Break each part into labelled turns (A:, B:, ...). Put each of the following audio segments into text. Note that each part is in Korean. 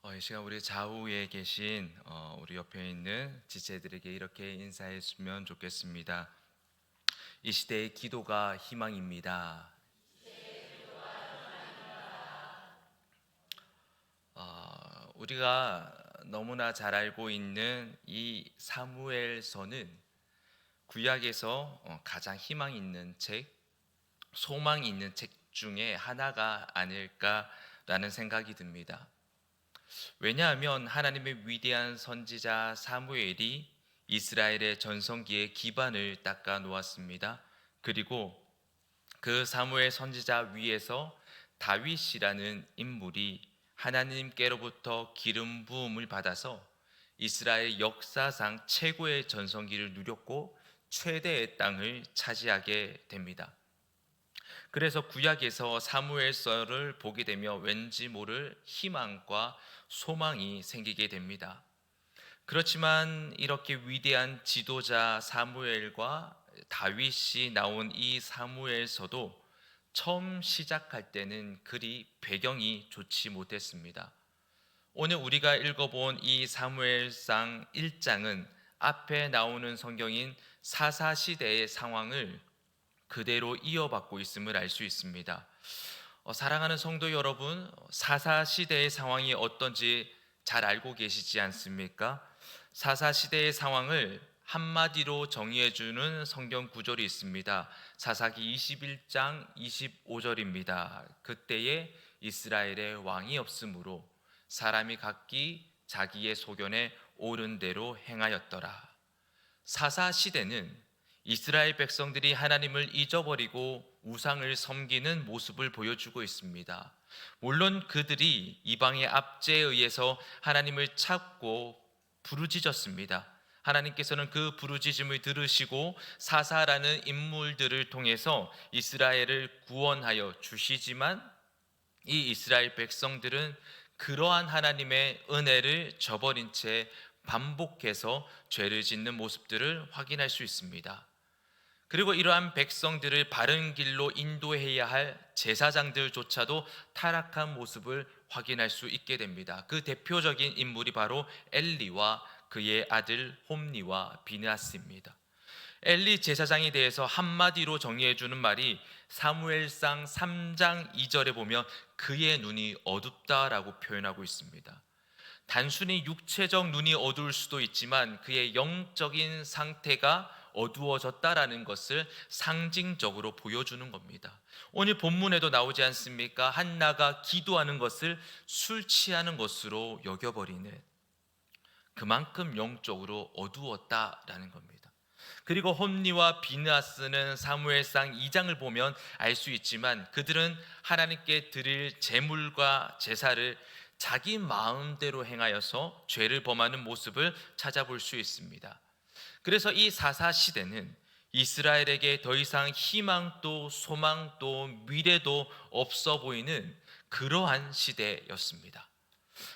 A: 이 시간 우리 좌우에 계신 우리 옆에 있는 지체들에게 이렇게 인사했으면 좋겠습니다. 이 시대의 기도가 희망입니다. 우리가 너무나 잘 알고 있는 이 사무엘서는 구약에서 가장 희망 있는 책, 소망 있는 책 중에 하나가 아닐까라는 생각이 듭니다. 왜냐하면 하나님의 위대한 선지자 사무엘이 이스라엘의 전성기의 기반을 닦아 놓았습니다. 그리고 그 사무엘 선지자 위에서 다윗이라는 인물이 하나님께로부터 기름 부음을 받아서 이스라엘 역사상 최고의 전성기를 누렸고 최대의 땅을 차지하게 됩니다. 그래서 구약에서 사무엘서를 보게 되면 왠지 모를 희망과 소망이 생기게 됩니다. 그렇지만 이렇게 위대한 지도자 사무엘과 다윗이 나온 이 사무엘서도 처음 시작할 때는 그리 배경이 좋지 못했습니다. 오늘 우리가 읽어본 이 사무엘상 1장은 앞에 나오는 성경인 사사시대의 상황을 그대로 이어받고 있음을 알 수 있습니다. 사랑하는 성도 여러분, 사사시대의 상황이 어떤지 잘 알고 계시지 않습니까? 사사시대의 상황을 한마디로 정의해주는 성경 구절이 있습니다. 사사기 21장 25절입니다. 그때에 이스라엘의 왕이 없으므로 사람이 각기 자기의 소견에 옳은 대로 행하였더라. 사사시대는 이스라엘 백성들이 하나님을 잊어버리고 우상을 섬기는 모습을 보여주고 있습니다. 물론 그들이 이방의 압제에 의해서 하나님을 찾고 부르짖었습니다. 하나님께서는 그 부르짖음을 들으시고 사사라는 인물들을 통해서 이스라엘을 구원하여 주시지만 이 이스라엘 백성들은 그러한 하나님의 은혜를 저버린 채 반복해서 죄를 짓는 모습들을 확인할 수 있습니다. 그리고 이러한 백성들을 바른 길로 인도해야 할 제사장들조차도 타락한 모습을 확인할 수 있게 됩니다. 그 대표적인 인물이 바로 엘리와 그의 아들 홈니와 비느하스입니다. 엘리 제사장에 대해서 한마디로 정의해 주는 말이 사무엘상 3장 2절에 보면 그의 눈이 어둡다라고 표현하고 있습니다. 단순히 육체적 눈이 어두울 수도 있지만 그의 영적인 상태가 어두워졌다라는 것을 상징적으로 보여주는 겁니다. 오늘 본문에도 나오지 않습니까? 한나가 기도하는 것을 술 취하는 것으로 여겨버리는, 그만큼 영적으로 어두웠다라는 겁니다. 그리고 홈니와 비느하스는 사무엘상 2장을 보면 알 수 있지만 그들은 하나님께 드릴 제물과 제사를 자기 마음대로 행하여서 죄를 범하는 모습을 찾아볼 수 있습니다. 그래서 이 사사 시대는 이스라엘에게 더 이상 희망도 소망도 미래도 없어 보이는 그러한 시대였습니다.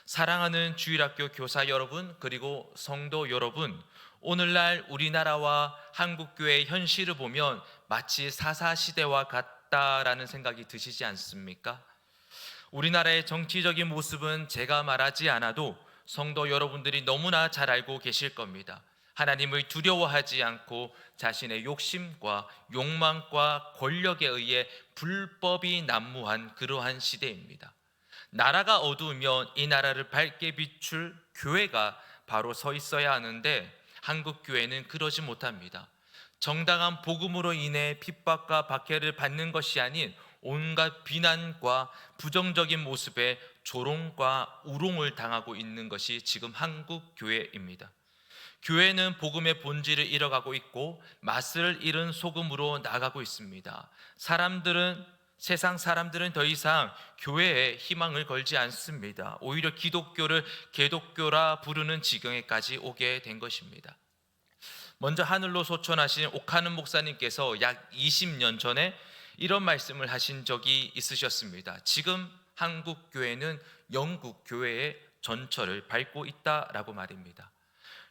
A: 사랑하는 주일학교 교사 여러분, 그리고 성도 여러분, 오늘날 우리나라와 한국교회의 현실을 보면 마치 사사시대와 같다라는 생각이 드시지 않습니까? 우리나라의 정치적인 모습은 제가 말하지 않아도 성도 여러분들이 너무나 잘 알고 계실 겁니다. 하나님을 두려워하지 않고 자신의 욕심과 욕망과 권력에 의해 불법이 난무한 그러한 시대입니다. 나라가 어두우면 이 나라를 밝게 비출 교회가 바로 서 있어야 하는데 한국 교회는 그러지 못합니다. 정당한 복음으로 인해 핍박과 박해를 받는 것이 아닌 온갖 비난과 부정적인 모습에 조롱과 우롱을 당하고 있는 것이 지금 한국 교회입니다. 교회는 복음의 본질을 잃어가고 있고 맛을 잃은 소금으로 나가고 있습니다. 세상 사람들은 더 이상 교회에 희망을 걸지 않습니다. 오히려 기독교를 개독교라 부르는 지경에까지 오게 된 것입니다. 먼저 하늘로 소천하신 옥하는 목사님께서 약 20년 전에 이런 말씀을 하신 적이 있으셨습니다. 지금 한국 교회는 영국 교회의 전철을 밟고 있다라고 말입니다.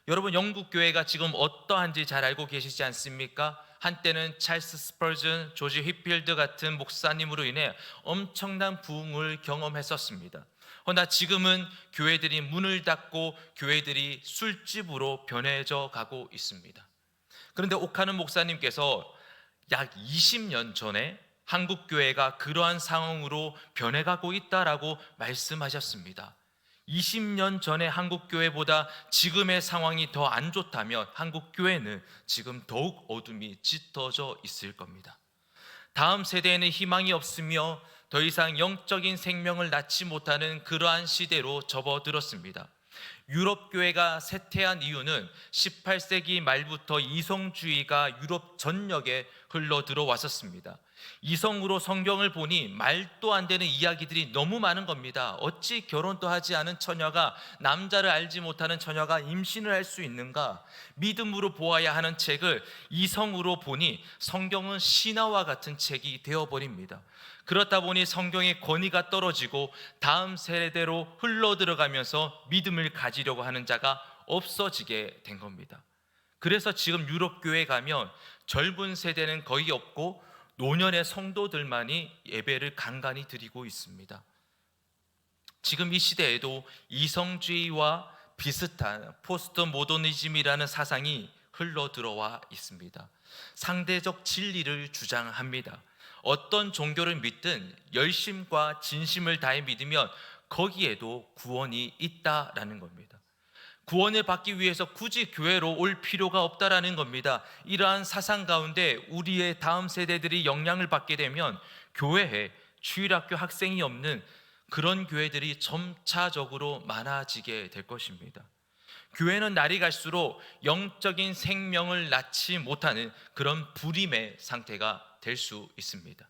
A: 여러분, 영국 교회가 지금 어떠한지 잘 알고 계시지 않습니까? 한때는 찰스 스펄전, 조지 휘필드 같은 목사님으로 인해 엄청난 부흥을 경험했었습니다. 허나 지금은 교회들이 문을 닫고 교회들이 술집으로 변해져 가고 있습니다. 그런데 옥하는 목사님께서 약 20년 전에 한국 교회가 그러한 상황으로 변해가고 있다라고 말씀하셨습니다. 20년 전에 한국 교회보다 지금의 상황이 더 안 좋다면 한국 교회는 지금 더욱 어둠이 짙어져 있을 겁니다. 다음 세대에는 희망이 없으며 더 이상 영적인 생명을 낳지 못하는 그러한 시대로 접어들었습니다. 유럽 교회가 쇠퇴한 이유는 18세기 말부터 이성주의가 유럽 전역에 흘러 들어왔었습니다. 이성으로 성경을 보니 말도 안 되는 이야기들이 너무 많은 겁니다. 어찌 결혼도 하지 않은 처녀가, 남자를 알지 못하는 처녀가 임신을 할 수 있는가? 믿음으로 보아야 하는 책을 이성으로 보니 성경은 신화와 같은 책이 되어버립니다. 그렇다 보니 성경의 권위가 떨어지고 다음 세대로 흘러 들어가면서 믿음을 가지려고 하는 자가 없어지게 된 겁니다. 그래서 지금 유럽 교회 가면 젊은 세대는 거의 없고 노년의 성도들만이 예배를 간간히 드리고 있습니다. 지금 이 시대에도 이성주의와 비슷한 포스트 모더니즘이라는 사상이 흘러 들어와 있습니다. 상대적 진리를 주장합니다. 어떤 종교를 믿든 열심과 진심을 다해 믿으면 거기에도 구원이 있다라는 겁니다. 구원을 받기 위해서 굳이 교회로 올 필요가 없다라는 겁니다. 이러한 사상 가운데 우리의 다음 세대들이 영향을 받게 되면 교회에 주일학교 학생이 없는 그런 교회들이 점차적으로 많아지게 될 것입니다. 교회는 날이 갈수록 영적인 생명을 낳지 못하는 그런 불임의 상태가 될 수 있습니다.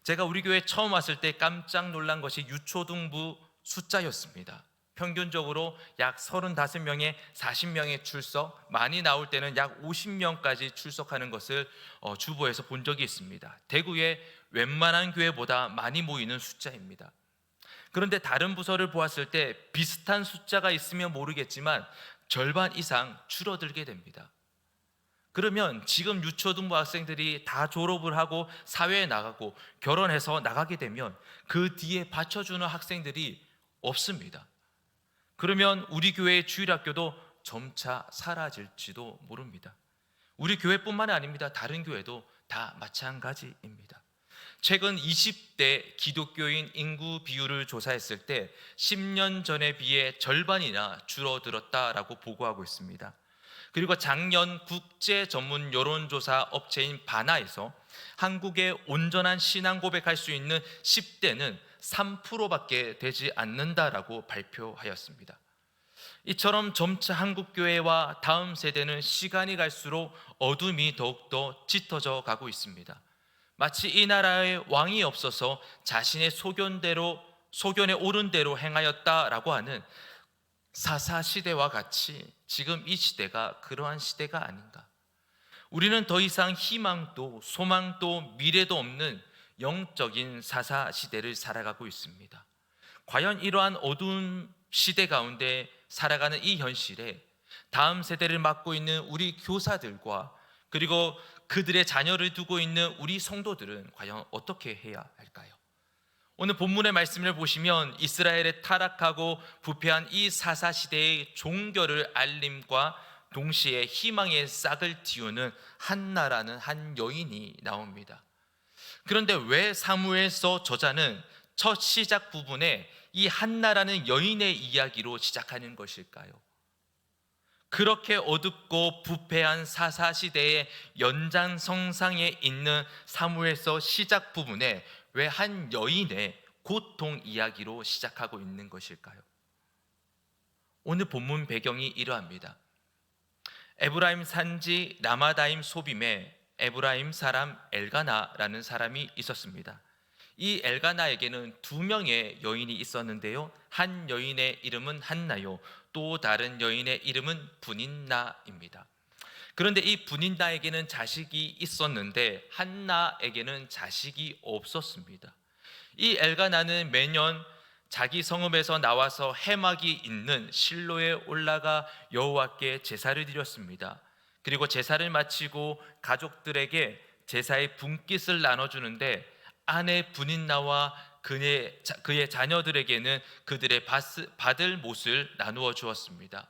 A: 제가 우리 교회 처음 왔을 때 깜짝 놀란 것이 유초등부 숫자였습니다. 평균적으로 약 35명에 40명의 출석, 많이 나올 때는 약 50명까지 출석하는 것을 주보에서 본 적이 있습니다. 대구의 웬만한 교회보다 많이 모이는 숫자입니다. 그런데 다른 부서를 보았을 때 비슷한 숫자가 있으면 모르겠지만 절반 이상 줄어들게 됩니다. 그러면 지금 유초등부 학생들이 다 졸업을 하고 사회에 나가고 결혼해서 나가게 되면 그 뒤에 받쳐주는 학생들이 없습니다. 그러면 우리 교회의 주일학교도 점차 사라질지도 모릅니다. 우리 교회뿐만 아닙니다. 다른 교회도 다 마찬가지입니다. 최근 20대 기독교인 인구 비율을 조사했을 때 10년 전에 비해 절반이나 줄어들었다라고 보고하고 있습니다. 그리고 작년 국제 전문 여론조사 업체인 바나에서 한국의 온전한 신앙 고백할 수 있는 10대는 3%밖에 되지 않는다라고 발표하였습니다. 이처럼 점차 한국 교회와 다음 세대는 시간이 갈수록 어둠이 더욱더 짙어져 가고 있습니다. 마치 이 나라에 왕이 없어서 자신의 소견에 옳은 대로 행하였다라고 하는 사사시대와 같이 지금 이 시대가 그러한 시대가 아닌가. 우리는 더 이상 희망도 소망도 미래도 없는 영적인 사사시대를 살아가고 있습니다. 과연 이러한 어두운 시대 가운데 살아가는 이 현실에 다음 세대를 맡고 있는 우리 교사들과 그리고 그들의 자녀를 두고 있는 우리 성도들은 과연 어떻게 해야 할까요? 오늘 본문의 말씀을 보시면 이스라엘의 타락하고 부패한 이 사사시대의 종교를 알림과 동시에 희망의 싹을 틔우는 한나라는 한 여인이 나옵니다. 그런데 왜 사무엘서 저자는 첫 시작 부분에 이 한나라는 여인의 이야기로 시작하는 것일까요? 그렇게 어둡고 부패한 사사시대의 연장성상에 있는 사무엘서 시작 부분에 왜 한 여인의 고통 이야기로 시작하고 있는 것일까요? 오늘 본문 배경이 이러합니다. 에브라임 산지 라마다임 소빔에 에브라임 사람 엘가나라는 사람이 있었습니다. 이 엘가나에게는 2명의 여인이 있었는데요, 한 여인의 이름은 한나요, 또 다른 여인의 이름은 분인나입니다. 그런데 이 분인나에게는 자식이 있었는데 한나에게는 자식이 없었습니다. 이 엘가나는 매년 자기 성읍에서 나와서 해막이 있는 실로에 올라가 여호와께 제사를 드렸습니다. 그리고 제사를 마치고 가족들에게 제사의 분깃을 나눠주는데 아내 분인나와 그의 자녀들에게는 그들의 받을 몫을 나누어 주었습니다.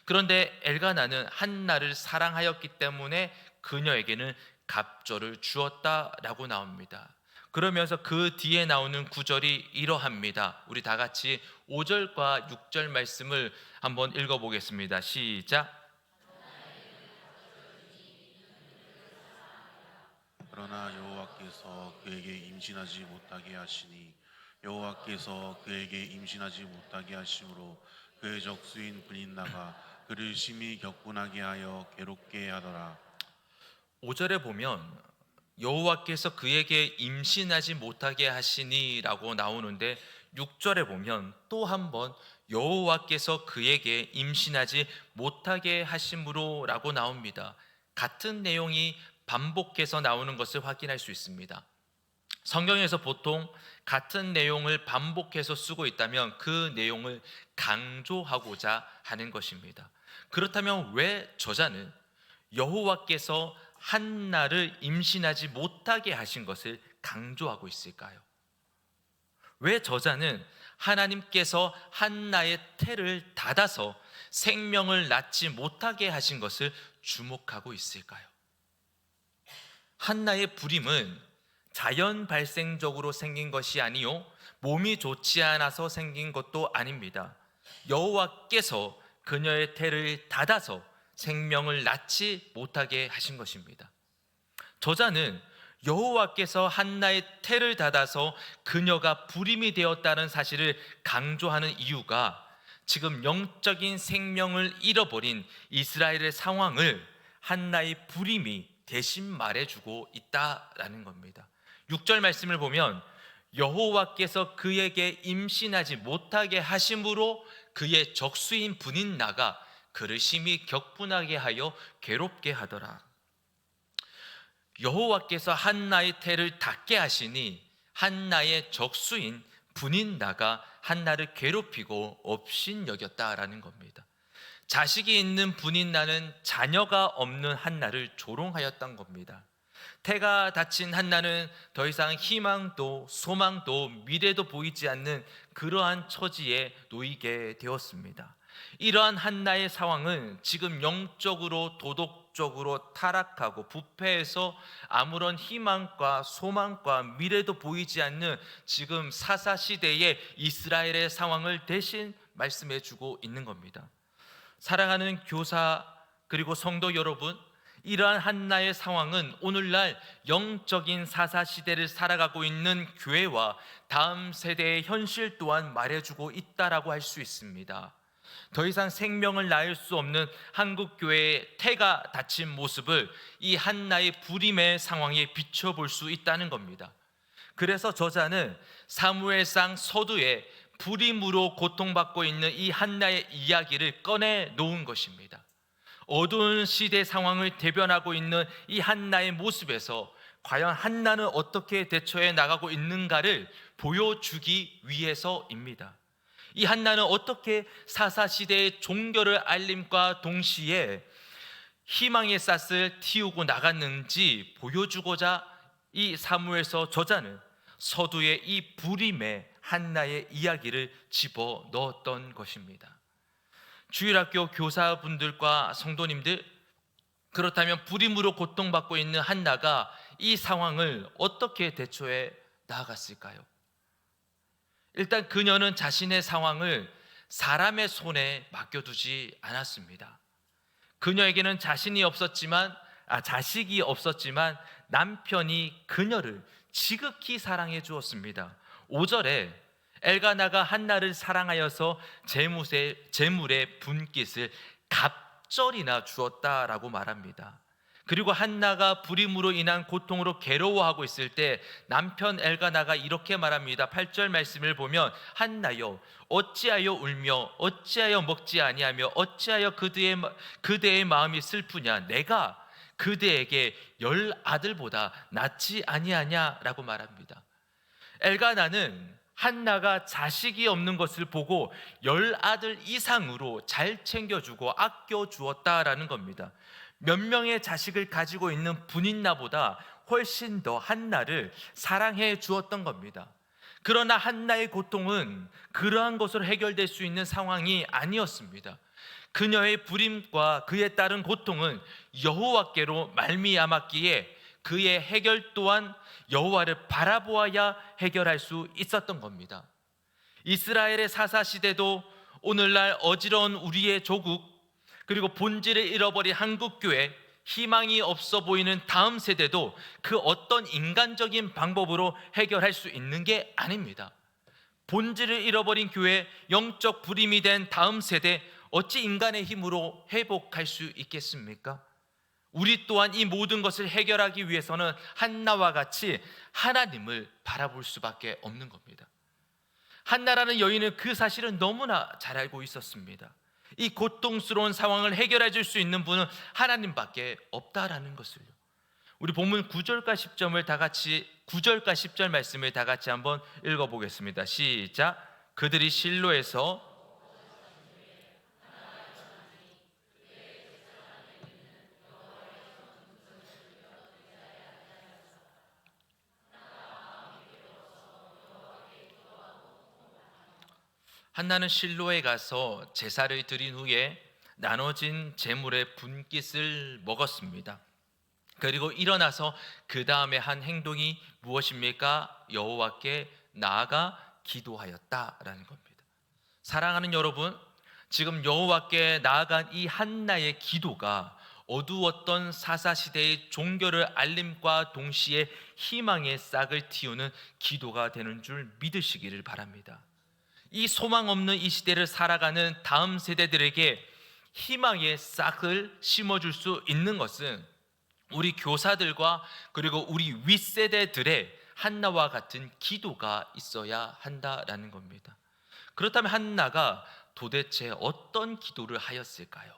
A: 그런데 엘가나는 한나를 사랑하였기 때문에 그녀에게는 갑절을 주었다라고 나옵니다. 그러면서 그 뒤에 나오는 구절이 이러합니다. 우리 다 같이 5절과 6절 말씀을 한번 읽어보겠습니다. 시작.
B: 그러나 여호와께서 그에게 임신하지 못하게 하시니 여호와께서 그에게 임신하지 못하게 하심으로 그의 적수인 브닌나가 그를 심히 격분하게 하여 괴롭게 하더라.
A: 5절에 보면 여호와께서 그에게 임신하지 못하게 하시니라고 나오는데 6절에 보면 또 한 번 여호와께서 그에게 임신하지 못하게 하심으로라고 나옵니다. 같은 내용이 반복해서 나오는 것을 확인할 수 있습니다. 성경에서 보통 같은 내용을 반복해서 쓰고 있다면 그 내용을 강조하고자 하는 것입니다. 그렇다면 왜 저자는 여호와께서 한나를 임신하지 못하게 하신 것을 강조하고 있을까요? 왜 저자는 하나님께서 한나의 태를 닫아서 생명을 낳지 못하게 하신 것을 주목하고 있을까요? 한나의 불임은 자연 발생적으로 생긴 것이 아니요 몸이 좋지 않아서 생긴 것도 아닙니다. 여호와께서 그녀의 태를 닫아서 생명을 낳지 못하게 하신 것입니다. 저자는 여호와께서 한나의 태를 닫아서 그녀가 불임이 되었다는 사실을 강조하는 이유가 지금 영적인 생명을 잃어버린 이스라엘의 상황을 한나의 불임이 대신 말해주고 있다라는 겁니다. 6절 말씀을 보면 여호와께서 그에게 임신하지 못하게 하심으로 그의 적수인 브닌나가 그를 심히 격분하게 하여 괴롭게 하더라. 여호와께서 한나의 태를 닫게 하시니 한나의 적수인 브닌나가 한나를 괴롭히고 업신여겼다라는 겁니다. 자식이 있는 브닌나는 자녀가 없는 한나를 조롱하였던 겁니다. 태가 닫힌 한나는 더 이상 희망도 소망도 미래도 보이지 않는 그러한 처지에 놓이게 되었습니다. 이러한 한나의 상황은 지금 영적으로 도덕적으로 타락하고 부패해서 아무런 희망과 소망과 미래도 보이지 않는 지금 사사시대의 이스라엘의 상황을 대신 말씀해 주고 있는 겁니다. 사랑하는 교사 그리고 성도 여러분, 이러한 한나의 상황은 오늘날 영적인 사사시대를 살아가고 있는 교회와 다음 세대의 현실 또한 말해주고 있다라고 할 수 있습니다. 더 이상 생명을 낳을 수 없는 한국교회의 태가 닫힌 모습을 이 한나의 불임의 상황에 비춰볼 수 있다는 겁니다. 그래서 저자는 사무엘상 서두에 불임으로 고통받고 있는 이 한나의 이야기를 꺼내 놓은 것입니다. 어두운 시대 상황을 대변하고 있는 이 한나의 모습에서 과연 한나는 어떻게 대처해 나가고 있는가를 보여주기 위해서입니다. 이 한나는 어떻게 사사시대의 종교를 알림과 동시에 희망의 싹을 틔우고 나갔는지 보여주고자 이 사무엘서 저자는 서두에 이 불임의 한나의 이야기를 집어 넣었던 것입니다. 주일학교 교사분들과 성도님들, 그렇다면 불임으로 고통받고 있는 한나가 이 상황을 어떻게 대처해 나아갔을까요? 일단 그녀는 자신의 상황을 사람의 손에 맡겨두지 않았습니다. 그녀에게는 자식이 없었지만 남편이 그녀를 지극히 사랑해 주었습니다. 5절에 엘가나가 한나를 사랑하여서 재물의 분깃을 갑절이나 주었다라고 말합니다. 그리고 한나가 불임으로 인한 고통으로 괴로워하고 있을 때 남편 엘가나가 이렇게 말합니다. 8절 말씀을 보면 한나여 어찌하여 울며 어찌하여 먹지 아니하며 어찌하여 그대의 마음이 슬프냐, 내가 그대에게 10아들보다 낫지 아니하냐라고 말합니다. 엘가나는 한나가 자식이 없는 것을 보고 10아들 이상으로 잘 챙겨주고 아껴주었다라는 겁니다. 몇 명의 자식을 가지고 있는 분인나보다 훨씬 더 한나를 사랑해 주었던 겁니다. 그러나 한나의 고통은 그러한 것으로 해결될 수 있는 상황이 아니었습니다. 그녀의 불임과 그에 따른 고통은 여호와께로 말미암았기에 그의 해결 또한 여호와를 바라보아야 해결할 수 있었던 겁니다. 이스라엘의 사사시대도 오늘날 어지러운 우리의 조국, 그리고 본질을 잃어버린 한국교회, 희망이 없어 보이는 다음 세대도 그 어떤 인간적인 방법으로 해결할 수 있는 게 아닙니다. 본질을 잃어버린 교회, 영적 불임이 된 다음 세대, 어찌 인간의 힘으로 회복할 수 있겠습니까? 우리 또한 이 모든 것을 해결하기 위해서는 한나와 같이 하나님을 바라볼 수밖에 없는 겁니다. 한나라는 여인은 그 사실을 너무나 잘 알고 있었습니다. 이 고통스러운 상황을 해결해 줄 수 있는 분은 하나님밖에 없다라는 것을요. 우리 본문 9절과 10절을 다 같이 9절과 10절 말씀을 다 같이 한번 읽어 보겠습니다. 시작. 그들이 실로에서 한나는 실로에 가서 제사를 드린 후에 나눠진 제물의 분깃을 먹었습니다. 그리고 일어나서 그 다음에 한 행동이 무엇입니까? 여호와께 나아가 기도하였다라는 겁니다. 사랑하는 여러분, 지금 여호와께 나아간 이 한나의 기도가 어두웠던 사사시대의 종교를 알림과 동시에 희망의 싹을 틔우는 기도가 되는 줄 믿으시기를 바랍니다. 이 소망 없는 이 시대를 살아가는 다음 세대들에게 희망의 싹을 심어줄 수 있는 것은 우리 교사들과 그리고 우리 윗세대들의 한나와 같은 기도가 있어야 한다라는 겁니다. 그렇다면 한나가 도대체 어떤 기도를 하였을까요?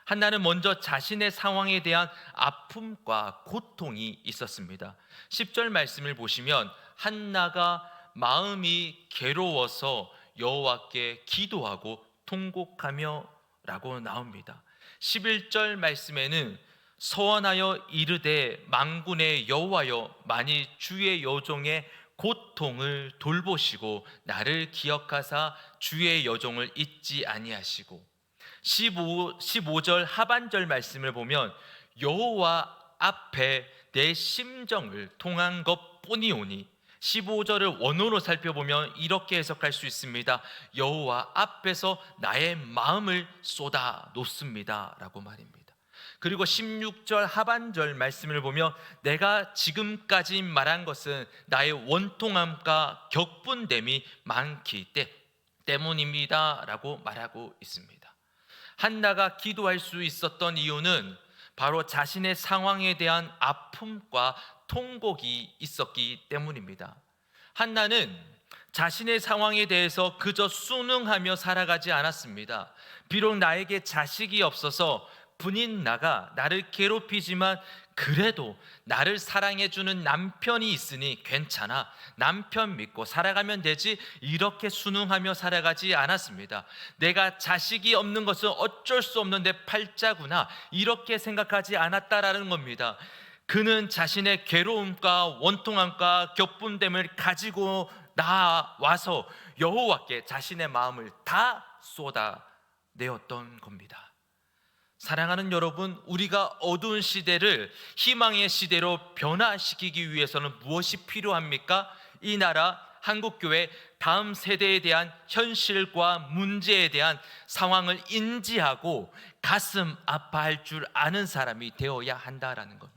A: 한나는 먼저 자신의 상황에 대한 아픔과 고통이 있었습니다. 10절 말씀을 보시면 한나가 마음이 괴로워서 여호와께 기도하고 통곡하며 라고 나옵니다. 11절 말씀에는 서원하여 이르되 만군의 여호와여 만일 주의 여종의 고통을 돌보시고 나를 기억하사 주의 여종을 잊지 아니하시고 15절 하반절 말씀을 보면 여호와 앞에 내 심정을 통한 것뿐이오니 15절을 원어로 살펴보면 이렇게 해석할 수 있습니다. 여호와 앞에서 나의 마음을 쏟아 놓습니다 라고 말입니다. 그리고 16절 하반절 말씀을 보면 내가 지금까지 말한 것은 나의 원통함과 격분됨이 많기 때문입니다 라고 말하고 있습니다. 한나가 기도할 수 있었던 이유는 바로 자신의 상황에 대한 아픔과 통곡이 있었기 때문입니다. 한나는 자신의 상황에 대해서 그저 순응하며 살아가지 않았습니다. 비록 나에게 자식이 없어서 분인 나가 나를 괴롭히지만 그래도 나를 사랑해주는 남편이 있으니 괜찮아, 남편 믿고 살아가면 되지, 이렇게 순응하며 살아가지 않았습니다. 내가 자식이 없는 것은 어쩔 수 없는 내 팔자구나, 이렇게 생각하지 않았다라는 겁니다. 그는 자신의 괴로움과 원통함과 격분됨을 가지고 나와서 여호와께 자신의 마음을 다 쏟아내었던 겁니다. 사랑하는 여러분, 우리가 어두운 시대를 희망의 시대로 변화시키기 위해서는 무엇이 필요합니까? 이 나라 한국교회 다음 세대에 대한 현실과 문제에 대한 상황을 인지하고 가슴 아파할 줄 아는 사람이 되어야 한다라는 겁니다.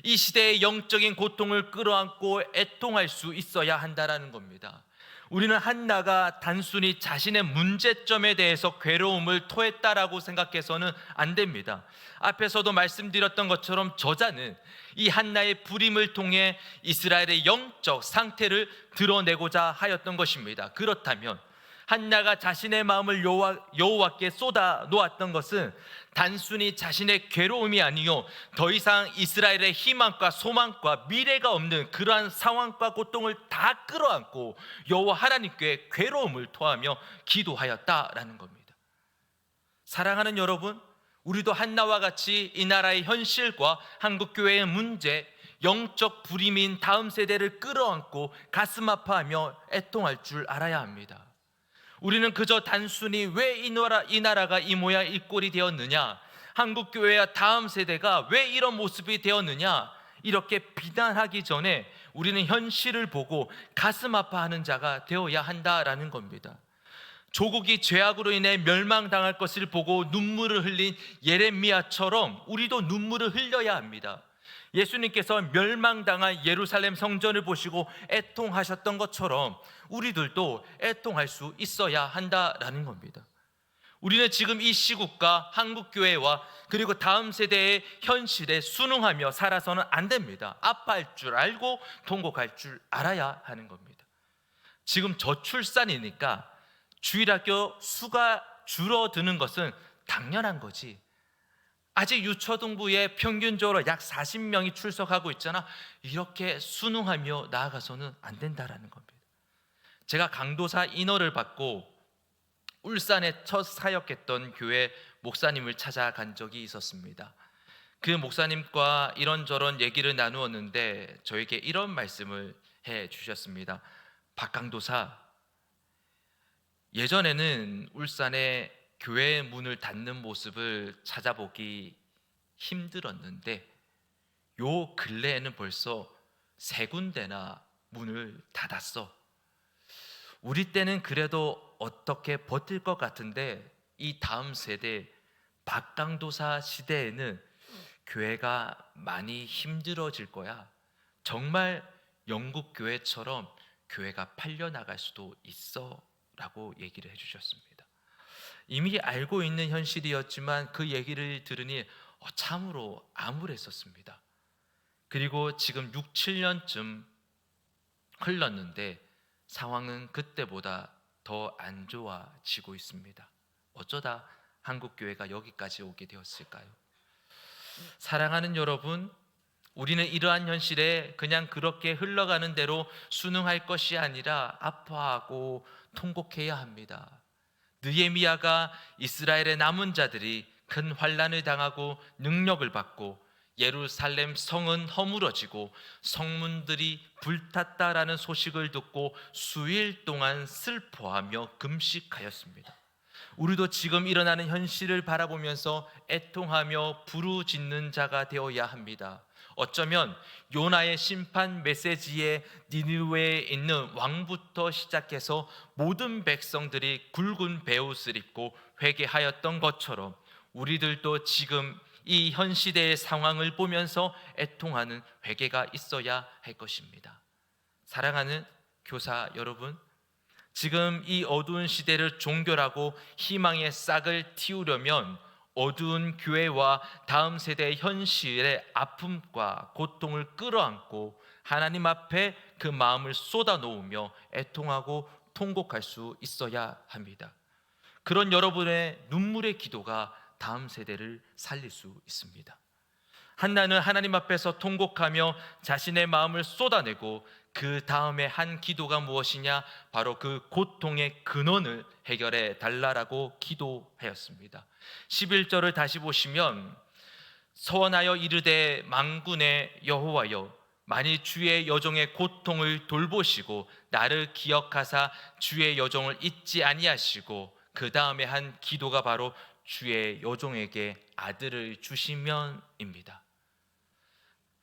A: 이 시대의 영적인 고통을 끌어안고 애통할 수 있어야 한다라는 겁니다. 우리는 한나가 단순히 자신의 문제점에 대해서 괴로움을 토했다라고 생각해서는 안 됩니다. 앞에서도 말씀드렸던 것처럼 저자는 이 한나의 불임을 통해 이스라엘의 영적 상태를 드러내고자 하였던 것입니다. 그렇다면 한나가 자신의 마음을 여호와께 쏟아 놓았던 것은 단순히 자신의 괴로움이 아니요 더 이상 이스라엘의 희망과 소망과 미래가 없는 그러한 상황과 고통을 다 끌어안고 여호와 하나님께 괴로움을 토하며 기도하였다라는 겁니다. 사랑하는 여러분, 우리도 한나와 같이 이 나라의 현실과 한국교회의 문제, 영적 불임인 다음 세대를 끌어안고 가슴 아파하며 애통할 줄 알아야 합니다. 우리는 그저 단순히 왜 이 나라가 이 모양 이 꼴이 되었느냐, 한국교회와 다음 세대가 왜 이런 모습이 되었느냐, 이렇게 비난하기 전에 우리는 현실을 보고 가슴 아파하는 자가 되어야 한다라는 겁니다. 조국이 죄악으로 인해 멸망당할 것을 보고 눈물을 흘린 예레미야처럼 우리도 눈물을 흘려야 합니다. 예수님께서 멸망당한 예루살렘 성전을 보시고 애통하셨던 것처럼 우리들도 애통할 수 있어야 한다라는 겁니다. 우리는 지금 이 시국과 한국교회와 그리고 다음 세대의 현실에 순응하며 살아서는 안 됩니다. 아파할 줄 알고 통곡할 줄 알아야 하는 겁니다. 지금 저출산이니까 주일학교 수가 줄어드는 것은 당연한 거지. 아직 유초등부에 평균적으로 약 40명이 출석하고 있잖아. 이렇게 순응하며 나아가서는 안 된다라는 겁니다. 제가 강도사 인허를 받고 울산에 첫 사역했던 교회 목사님을 찾아간 적이 있었습니다. 그 목사님과 이런저런 얘기를 나누었는데 저에게 이런 말씀을 해 주셨습니다. 박 강도사, 예전에는 울산에 교회의 문을 닫는 모습을 찾아보기 힘들었는데 요 근래에는 벌써 3군데나 문을 닫았어. 우리 때는 그래도 어떻게 버틸 것 같은데 이 다음 세대 박강도사 시대에는 교회가 많이 힘들어질 거야. 정말 영국 교회처럼 교회가 팔려나갈 수도 있어 라고 얘기를 해주셨습니다. 이미 알고 있는 현실이었지만 그 얘기를 들으니 참으로 암울했었습니다. 그리고 지금 6, 7년쯤 흘렀는데 상황은 그때보다 더 안 좋아지고 있습니다. 어쩌다 한국교회가 여기까지 오게 되었을까요? 사랑하는 여러분, 우리는 이러한 현실에 그냥 그렇게 흘러가는 대로 순응할 것이 아니라 아파하고 통곡해야 합니다. 느헤미야가 이스라엘의 남은 자들이 큰 환난을 당하고 능력을 받고 예루살렘 성은 허물어지고 성문들이 불탔다라는 소식을 듣고 수일 동안 슬퍼하며 금식하였습니다. 우리도 지금 일어나는 현실을 바라보면서 애통하며 부르짖는 자가 되어야 합니다. 어쩌면 요나의 심판 메시지에 니느웨에 있는 왕부터 시작해서 모든 백성들이 굵은 베옷을 입고 회개하였던 것처럼 우리들도 지금 이 현 시대의 상황을 보면서 애통하는 회개가 있어야 할 것입니다. 사랑하는 교사 여러분, 지금 이 어두운 시대를 종결하고 희망의 싹을 틔우려면 어두운 교회와 다음 세대의 현실의 아픔과 고통을 끌어안고 하나님 앞에 그 마음을 쏟아놓으며 애통하고 통곡할 수 있어야 합니다. 그런 여러분의 눈물의 기도가 다음 세대를 살릴 수 있습니다. 한나는 하나님 앞에서 통곡하며 자신의 마음을 쏟아내고 그 다음에 한 기도가 무엇이냐? 바로 그 고통의 근원을 해결해 달라라고 기도하였습니다. 11절을 다시 보시면 서원하여 이르되 만군의 여호와여, 만일 주의 여종의 고통을 돌보시고 나를 기억하사 주의 여종을 잊지 아니하시고, 그 다음에 한 기도가 바로 주의 여종에게 아들을 주시면입니다.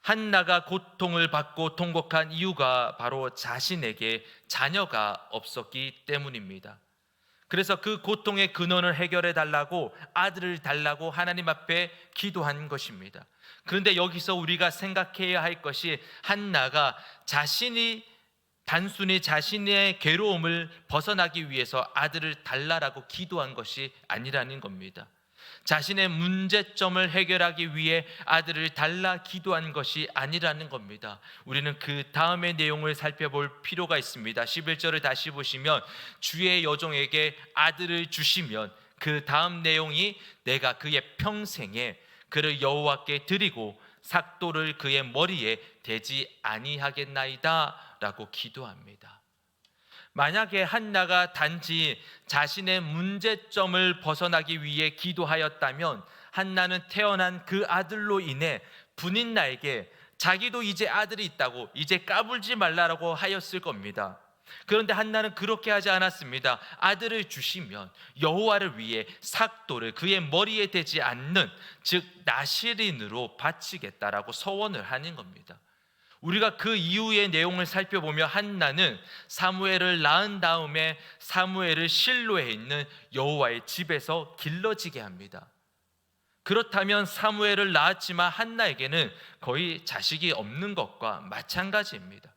A: 한나가 고통을 받고 통곡한 이유가 바로 자신에게 자녀가 없었기 때문입니다. 그래서 그 고통의 근원을 해결해 달라고 아들을 달라고 하나님 앞에 기도한 것입니다. 그런데 여기서 우리가 생각해야 할 것이 한나가 자신이 단순히 자신의 괴로움을 벗어나기 위해서 아들을 달라라고 기도한 것이 아니라는 겁니다. 자신의 문제점을 해결하기 위해 아들을 달라 기도한 것이 아니라는 겁니다. 우리는 그 다음의 내용을 살펴볼 필요가 있습니다. 11절을 다시 보시면 주의 여종에게 아들을 주시면, 그 다음 내용이 내가 그의 평생에 그를 여호와께 드리고 삭도를 그의 머리에 대지 아니하겠나이다 라고 기도합니다. 만약에 한나가 단지 자신의 문제점을 벗어나기 위해 기도하였다면 한나는 태어난 그 아들로 인해 분인 나에게 자기도 이제 아들이 있다고 이제 까불지 말라라고 하였을 겁니다. 그런데 한나는 그렇게 하지 않았습니다. 아들을 주시면 여호와를 위해 삭도를 그의 머리에 대지 않는, 즉 나실인으로 바치겠다라고 서원을 하는 겁니다. 우리가 그 이후의 내용을 살펴보면 한나는 사무엘을 낳은 다음에 사무엘을 실로에 있는 여호와의 집에서 길러지게 합니다. 그렇다면 사무엘을 낳았지만 한나에게는 거의 자식이 없는 것과 마찬가지입니다.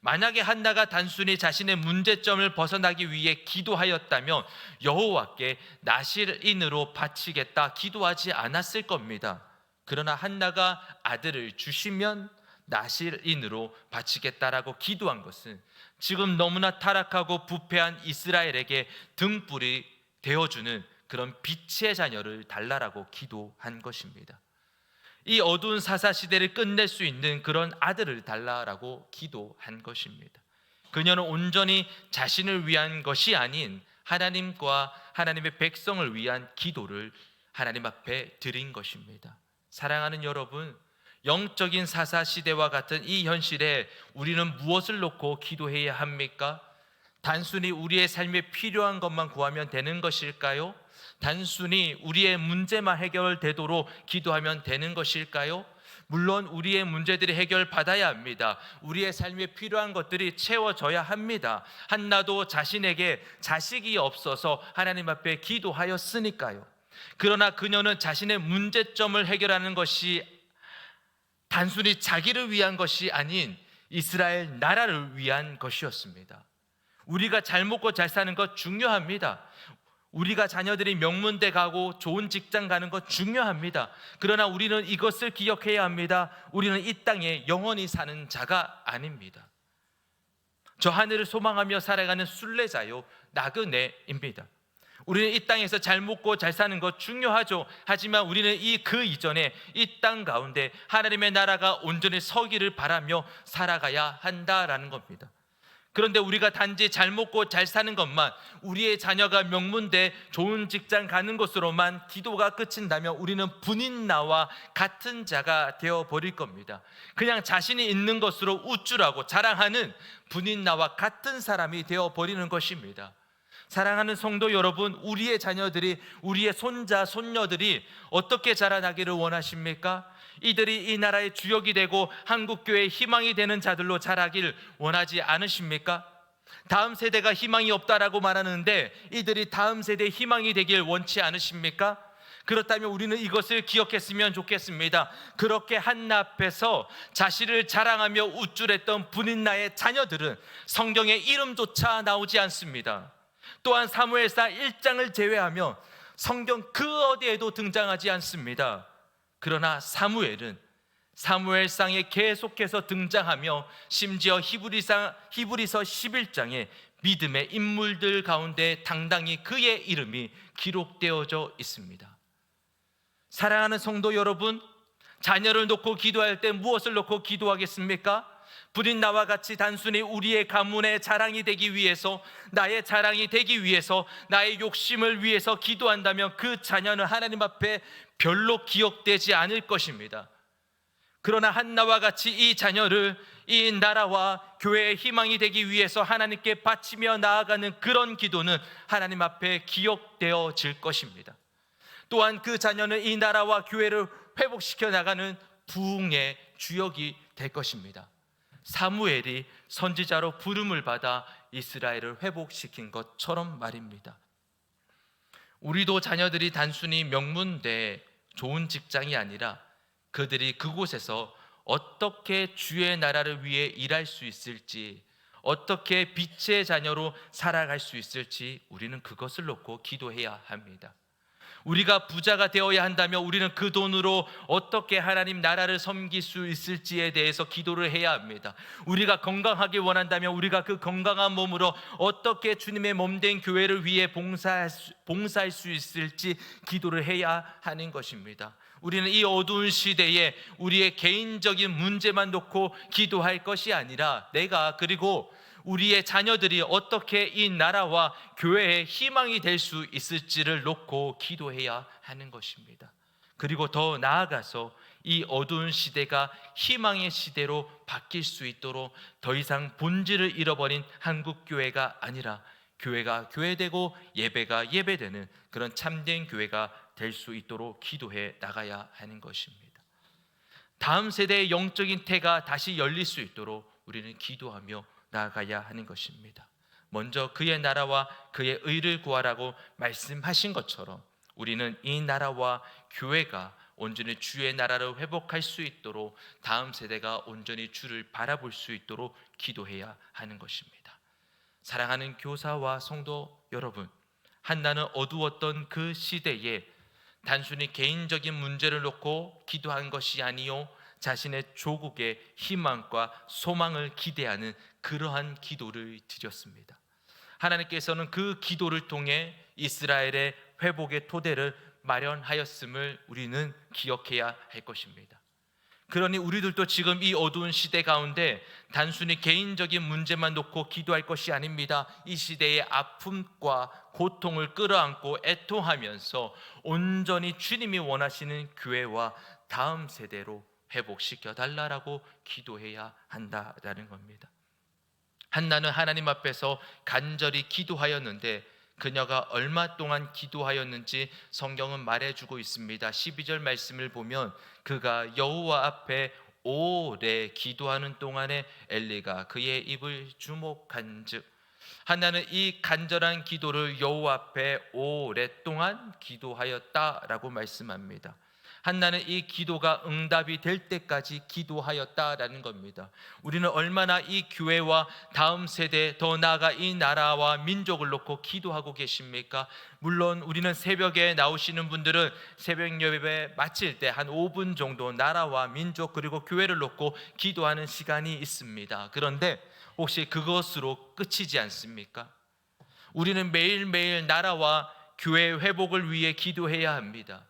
A: 만약에 한나가 단순히 자신의 문제점을 벗어나기 위해 기도하였다면 여호와께 나실인으로 바치겠다 기도하지 않았을 겁니다. 그러나 한나가 아들을 주시면 나실인으로 바치겠다라고 기도한 것은 지금 너무나 타락하고 부패한 이스라엘에게 등불이 되어주는 그런 빛의 자녀를 달라라고 기도한 것입니다. 이 어두운 사사시대를 끝낼 수 있는 그런 아들을 달라라고 기도한 것입니다. 그녀는 온전히 자신을 위한 것이 아닌 하나님과 하나님의 백성을 위한 기도를 하나님 앞에 드린 것입니다. 사랑하는 여러분, 영적인 사사시대와 같은 이 현실에 우리는 무엇을 놓고 기도해야 합니까? 단순히 우리의 삶에 필요한 것만 구하면 되는 것일까요? 단순히 우리의 문제만 해결되도록 기도하면 되는 것일까요? 물론 우리의 문제들이 해결받아야 합니다. 우리의 삶에 필요한 것들이 채워져야 합니다. 한나도 자신에게 자식이 없어서 하나님 앞에 기도하였으니까요. 그러나 그녀는 자신의 문제점을 해결하는 것이 단순히 자기를 위한 것이 아닌 이스라엘 나라를 위한 것이었습니다. 우리가 잘 먹고 잘 사는 것 중요합니다. 우리가 자녀들이 명문대 가고 좋은 직장 가는 것 중요합니다. 그러나 우리는 이것을 기억해야 합니다. 우리는 이 땅에 영원히 사는 자가 아닙니다. 저 하늘을 소망하며 살아가는 순례자요 나그네입니다. 우리는 이 땅에서 잘 먹고 잘 사는 것 중요하죠. 하지만 우리는 그 이전에 이 땅 가운데 하나님의 나라가 온전히 서기를 바라며 살아가야 한다라는 겁니다. 그런데 우리가 단지 잘 먹고 잘 사는 것만, 우리의 자녀가 명문대 좋은 직장 가는 것으로만 기도가 그친다면 우리는 분인나와 같은 자가 되어버릴 겁니다. 그냥 자신이 있는 것으로 우쭐하고 자랑하는 분인나와 같은 사람이 되어버리는 것입니다. 사랑하는 성도 여러분, 우리의 자녀들이, 우리의 손자, 손녀들이 어떻게 자라나기를 원하십니까? 이들이 이 나라의 주역이 되고 한국교회의 희망이 되는 자들로 자라길 원하지 않으십니까? 다음 세대가 희망이 없다라고 말하는데 이들이 다음 세대의 희망이 되길 원치 않으십니까? 그렇다면 우리는 이것을 기억했으면 좋겠습니다. 그렇게 한나 앞에서 자신을 자랑하며 우쭐했던 분인나의 자녀들은 성경에 이름조차 나오지 않습니다. 또한 사무엘상 1장을 제외하며 성경 그 어디에도 등장하지 않습니다. 그러나 사무엘은 사무엘상에 계속해서 등장하며 심지어 히브리서 11장에 믿음의 인물들 가운데 당당히 그의 이름이 기록되어져 있습니다. 사랑하는 성도 여러분, 자녀를 놓고 기도할 때 무엇을 놓고 기도하겠습니까? 분인나와 같이 단순히 우리의 가문의 자랑이 되기 위해서, 나의 자랑이 되기 위해서, 나의 욕심을 위해서 기도한다면 그 자녀는 하나님 앞에 별로 기억되지 않을 것입니다. 그러나 한나와 같이 이 자녀를 이 나라와 교회의 희망이 되기 위해서 하나님께 바치며 나아가는 그런 기도는 하나님 앞에 기억되어질 것입니다. 또한 그 자녀는 이 나라와 교회를 회복시켜 나가는 부흥의 주역이 될 것입니다. 사무엘이 선지자로 부름을 받아 이스라엘을 회복시킨 것처럼 말입니다. 우리도 자녀들이 단순히 명문대 좋은 직장이 아니라 그들이 그곳에서 어떻게 주의 나라를 위해 일할 수 있을지, 어떻게 빛의 자녀로 살아갈 수 있을지 우리는 그것을 놓고 기도해야 합니다. 우리가 부자가 되어야 한다면 우리는 그 돈으로 어떻게 하나님 나라를 섬길 수 있을지에 대해서 기도를 해야 합니다. 우리가 건강하길 원한다면 우리가 그 건강한 몸으로 어떻게 주님의 몸된 교회를 위해 봉사할 수 있을지 기도를 해야 하는 것입니다. 우리는 이 어두운 시대에 우리의 개인적인 문제만 놓고 기도할 것이 아니라 내가, 그리고 우리의 자녀들이 어떻게 이 나라와 교회의 희망이 될 수 있을지를 놓고 기도해야 하는 것입니다. 그리고 더 나아가서 이 어두운 시대가 희망의 시대로 바뀔 수 있도록 더 이상 본질을 잃어버린 한국교회가 아니라 교회가 교회되고 예배가 예배되는 그런 참된 교회가 될 수 있도록 기도해 나가야 하는 것입니다. 다음 세대의 영적인 태가 다시 열릴 수 있도록 우리는 기도하며 나아가야 하는 것입니다. 먼저 그의 나라와 그의 의를 구하라고 말씀하신 것처럼 우리는 이 나라와 교회가 온전히 주의 나라를 회복할 수 있도록 다음 세대가 온전히 주를 바라볼 수 있도록 기도해야 하는 것입니다. 사랑하는 교사와 성도 여러분, 한나는 어두웠던 그 시대에 단순히 개인적인 문제를 놓고 기도한 것이 아니요 자신의 조국의 희망과 소망을 기대하는 그러한 기도를 드렸습니다. 하나님께서는 그 기도를 통해 이스라엘의 회복의 토대를 마련하였음을 우리는 기억해야 할 것입니다. 그러니 우리들도 지금 이 어두운 시대 가운데 단순히 개인적인 문제만 놓고 기도할 것이 아닙니다. 이 시대의 아픔과 고통을 끌어안고 애통하면서 온전히 주님이 원하시는 교회와 다음 세대로 회복시켜 달라라고 기도해야 한다라는 겁니다. 한나는 하나님 앞에서 간절히 기도하였는데 그녀가 얼마 동안 기도하였는지 성경은 말해주고 있습니다. 12절 말씀을 보면 그가 여호와 앞에 오래 기도하는 동안에 엘리가 그의 입을 주목한즉, 한나는 이 간절한 기도를 여호와 앞에 오랫동안 기도하였다라고 말씀합니다. 한나는 이 기도가 응답이 될 때까지 기도하였다라는 겁니다. 우리는 얼마나 이 교회와 다음 세대, 더 나아가 이 나라와 민족을 놓고 기도하고 계십니까? 물론 우리는 새벽에 나오시는 분들은 새벽 예배 마칠 때 한 5분 정도 나라와 민족 그리고 교회를 놓고 기도하는 시간이 있습니다. 그런데 혹시 그것으로 끝이지 않습니까? 우리는 매일매일 나라와 교회 회복을 위해 기도해야 합니다.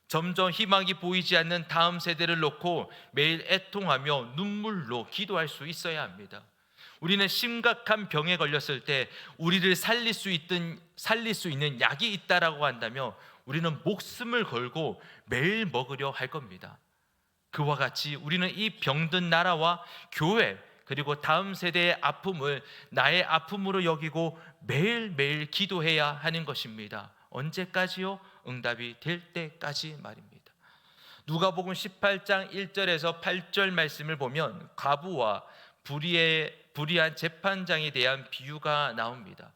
A: 점점 희망이 보이지 않는 다음 세대를 놓고 매일 애통하며 눈물로 기도할 수 있어야 합니다. 우리는 심각한 병에 걸렸을 때 우리를 살릴 수 있는 약이 있다라고 한다면 우리는 목숨을 걸고 매일 먹으려 할 겁니다. 그와 같이 우리는 이 병든 나라와 교회 그리고 다음 세대의 아픔을 나의 아픔으로 여기고 매일매일 기도해야 하는 것입니다. 언제까지요? 응답이 될 때까지 말입니다. 누가복음 18장 1절에서 8절 말씀을 보면 과부와 불의한 재판장에 대한 비유가 나옵니다.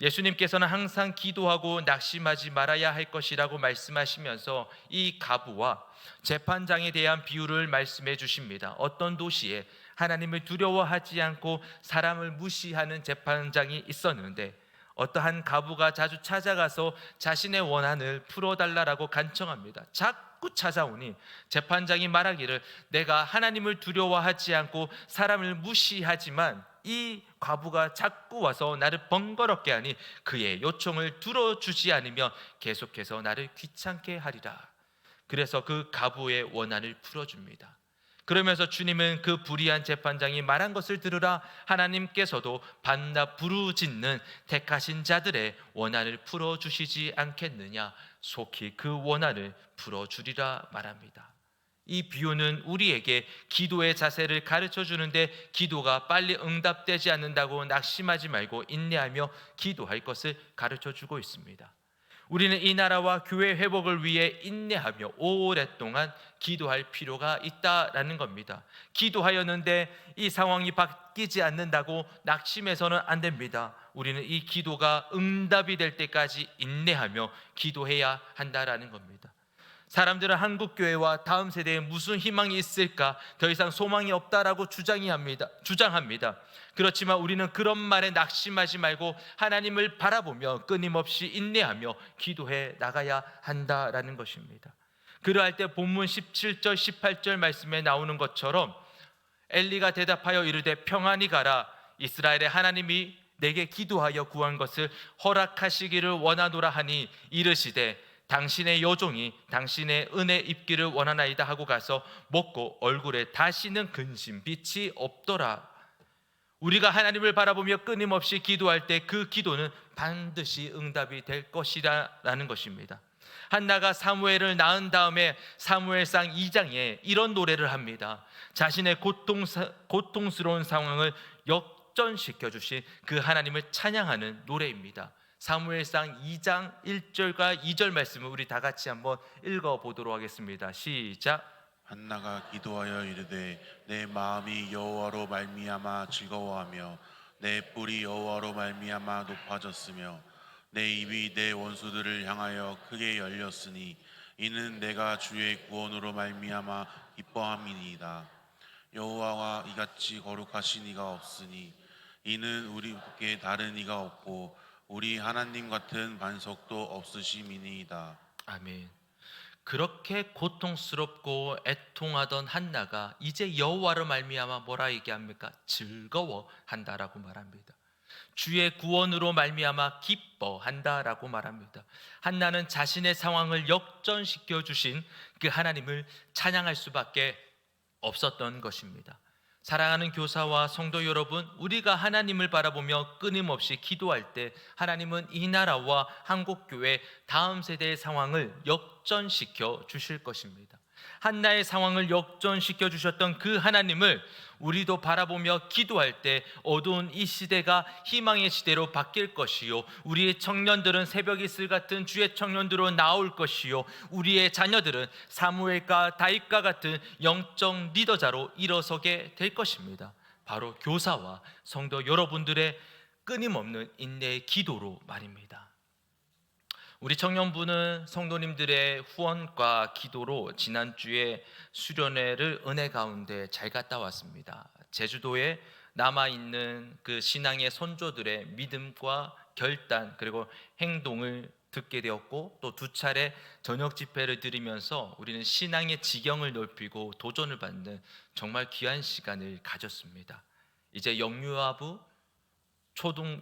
A: 예수님께서는 항상 기도하고 낙심하지 말아야 할 것이라고 말씀하시면서 이 과부와 재판장에 대한 비유를 말씀해 주십니다. 어떤 도시에 하나님을 두려워하지 않고 사람을 무시하는 재판장이 있었는데 어떠한 과부가 자주 찾아가서 자신의 원한을 풀어달라고 간청합니다. 자꾸 찾아오니 재판장이 말하기를 내가 하나님을 두려워하지 않고 사람을 무시하지만 이 과부가 자꾸 와서 나를 번거롭게 하니 그의 요청을 들어주지 않으면 계속해서 나를 귀찮게 하리라. 그래서 그 과부의 원한을 풀어줍니다. 그러면서 주님은 그 불의한 재판장이 말한 것을 들으라 하나님께서도 반나 부르짖는 택하신 자들의 원한을 풀어주시지 않겠느냐 속히 그 원한을 풀어주리라 말합니다. 이 비유는 우리에게 기도의 자세를 가르쳐 주는데 기도가 빨리 응답되지 않는다고 낙심하지 말고 인내하며 기도할 것을 가르쳐 주고 있습니다. 우리는 이 나라와 교회 회복을 위해 인내하며 오랫동안 기도할 필요가 있다라는 겁니다. 기도하였는데 이 상황이 바뀌지 않는다고 낙심해서는 안 됩니다. 우리는 이 기도가 응답이 될 때까지 인내하며 기도해야 한다라는 겁니다. 사람들은 한국 교회와 다음 세대에 무슨 희망이 있을까? 더 이상 소망이 없다라고 주장합니다. 그렇지만 우리는 그런 말에 낙심하지 말고 하나님을 바라보며 끊임없이 인내하며 기도해 나가야 한다라는 것입니다. 그러할 때 본문 17절 18절 말씀에 나오는 것처럼 엘리가 대답하여 이르되 평안히 가라. 이스라엘의 하나님이 내게 기도하여 구한 것을 허락하시기를 원하노라 하니 이르시되 당신의 여종이 당신의 은혜 입기를 원하나이다 하고 가서 먹고 얼굴에 다시는 근심 빛이 없더라. 우리가 하나님을 바라보며 끊임없이 기도할 때 그 기도는 반드시 응답이 될 것이라는 것입니다. 한나가 사무엘을 낳은 다음에 사무엘상 2장에 이런 노래를 합니다. 자신의 고통스러운 상황을 역전시켜 주신 그 하나님을 찬양하는 노래입니다. 사무엘상 2장 1절과 2절 말씀을 우리 다 같이 한번 읽어보도록 하겠습니다. 시작.
B: 한나가 기도하여 이르되 내 마음이 여호와로 말미암아 즐거워하며 내 뿔이 여호와로 말미암아 높아졌으며 내 입이 내 원수들을 향하여 크게 열렸으니 이는 내가 주의 구원으로 말미암아 기뻐함이니이다. 여호와와 이같이 거룩하신 이가 없으니 이는 우리께 다른 이가 없고 우리 하나님 같은 반석도 없으심이니이다.
A: 아멘. 그렇게 고통스럽고 애통하던 한나가 이제 여호와로 말미암아 뭐라 얘기합니까? 즐거워한다라고 말합니다. 주의 구원으로 말미암아 기뻐한다라고 말합니다. 한나는 자신의 상황을 역전시켜 주신 그 하나님을 찬양할 수밖에 없었던 것입니다. 사랑하는 교사와 성도 여러분, 우리가 하나님을 바라보며 끊임없이 기도할 때 하나님은 이 나라와 한국교회 다음 세대의 상황을 역전시켜 주실 것입니다. 한나의 상황을 역전시켜 주셨던 그 하나님을 우리도 바라보며 기도할 때 어두운 이 시대가 희망의 시대로 바뀔 것이요, 우리의 청년들은 새벽 이슬 같은 주의 청년들로 나올 것이요, 우리의 자녀들은 사무엘과 다윗과 같은 영적 리더자로 일어서게 될 것입니다. 바로 교사와 성도 여러분들의 끊임없는 인내의 기도로 말입니다. 우리 청년부는 성도님들의 후원과 기도로 지난주에 수련회를 은혜 가운데 잘 갔다 왔습니다. 제주도에 남아있는 그 신앙의 선조들의 믿음과 결단 그리고 행동을 듣게 되었고, 또 두 차례 저녁 집회를 드리면서 우리는 신앙의 지경을 넓히고 도전을 받는 정말 귀한 시간을 가졌습니다. 이제 영유아부,